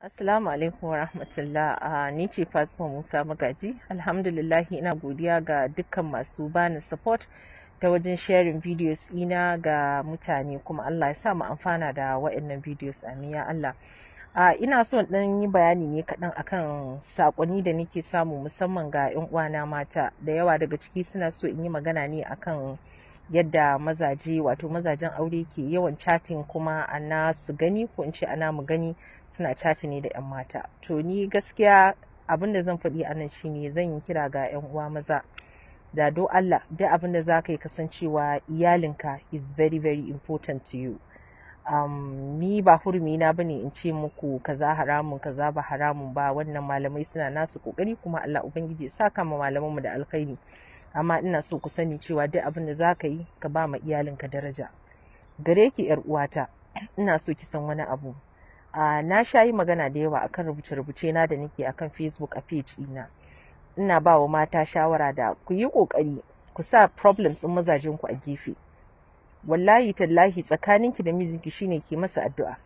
Assalamu alaikum wa rahmatullah. Ni ce Fatima Musa Magaji. Alhamdulillah ina godiya ga dukkan masu bani support ta wajen sharing videos ina ga mutane, kuma Allah ya sa mu amfana da waɗannan videos, amin ya Allah. Ina so dan yi bayani ne kaɗan akan sakonni da nake samu musamman ga 'yan uwana mata. Da yawa daga ciki suna so in yi magana ne akan yadda mazajen aure ke yawan chatting, kuma ana su gani ko in ce ana mu gani suna chatting ne da 'yan mata. To ni gaskiya abin da zan faɗi anan shine zan yi kira ga 'yan uwa maza da do Allah, duk abin da za ka yi kasancewa iyalinka is very very important to you. Ni ba hurumi na bane in ce muku kaza haramun kaza ba haramun ba, wannan malamai suna nasu kokari, kuma Allah ubangiji ya saka ma malamanmu da alkhairi. Amma ina so ku sani cewa duk abin da za ka yi ka ba ma iyalinka daraja. Gare ki yar uwata, ina so ki san wani abu. Na sha yi magana da yawa akan rubuce-rubuce na da nake akan Facebook a page ina. Ina ba wa mata shawara da ku yi kokari ku sa problems din mazajen ku a gefe. Wallahi tallahi tsakaninki da mijinki shine ki masa addu'a.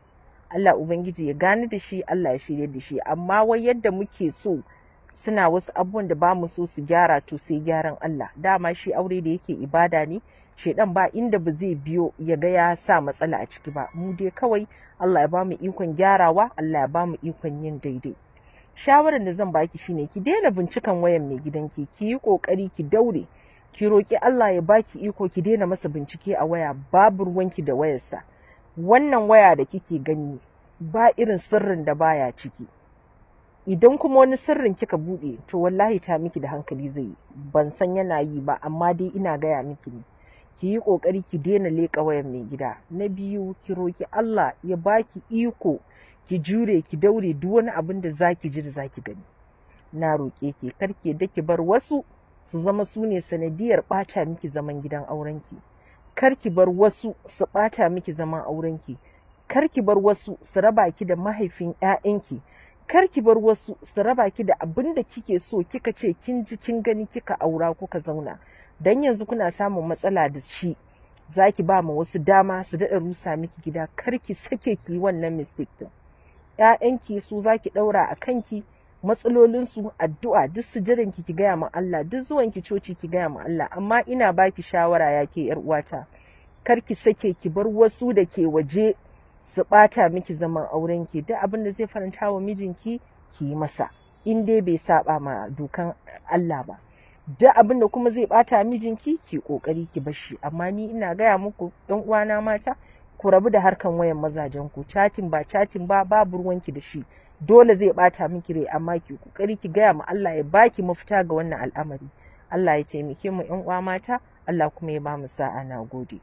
Allah ubangiji ya gane da shi, Allah ya shirye da shi. Amma wai yadda muke so suna wasu abubuwan da ba mu so su gyara, to sai gyaran Allah. Dama shi aure da yake ibada ne, shedan ba inda ba zai biyo ya ga ya sa matsala a ciki ba. Mu dai kawai Allah ya ba mu ikon gyarawa, Allah ya ba mu ikon yin daidai. Shawarar da zan baki shine ki daina bincikan wayan mai gidanki, ki yi kokari ki daure ki roki Allah ya baki iko ki daina masa bincike a waya, babu ruwanki da wayarsa. Wannan waya da kike gani ba irin sirrin da baya ciki. Idan kuma wani sirrin kika buɗe, to wallahi ta miki da hankali zai yi. Ban san yana yi ba, amma dai ina gaya miki ne. Ki yi ƙoƙari ki daina leƙa wayar mai gida. Na biyu, ki roki Allah ya baki iko ki jure ki daure duk wani abin da zaki ji da zaki gani. Na roƙe ki kar ki da ki bar wasu su zama su ne sanadiyar ɓata miki zaman gidan aurenki. Kar ki bar wasu su ɓata miki zaman aurenki. Kar ki bar wasu su raba ki da mahaifin 'ya'yanki. Kar ki bar wasu su raba ki da abin da kike so, kika ce kin ji kin gani kika aura kuka zauna. Dan yanzu kuna samun matsala da shi, zaki ba ma wasu dama su daɗa rusa miki gida. Kar ki sake ki wannan mistake din. 'Ya'yanki su zaki ɗaura a kanki, matsalolinsu addu'a, duk sujudanki ki gaya ma Allah, duk zuwanki coci ki gaya ma Allah. Amma ina baki shawara ya ke 'yar uwata, kar ki sake ki bar wasu da ke waje su ɓata miki zaman aurenki. Duk abin da zai faranta wa mijinki ki yi masa, in dai bai saba ma dokan Allah ba. Duk abin da kuma zai ɓata mijinki ki kokari ki bar shi. Amma ni ina gaya muku ɗan uwana mata, ku rabu da harkan wayan mazajen ku. Chatting ba babu ruwanki da shi. Dole zai ɓata miki rai, amma ki kokari ki gaya ma Allah ya baki mafita ga wannan al'amari. Allah ya taimake mu 'yan uwa mata, Allah kuma ya ba mu sa'a. Na gode.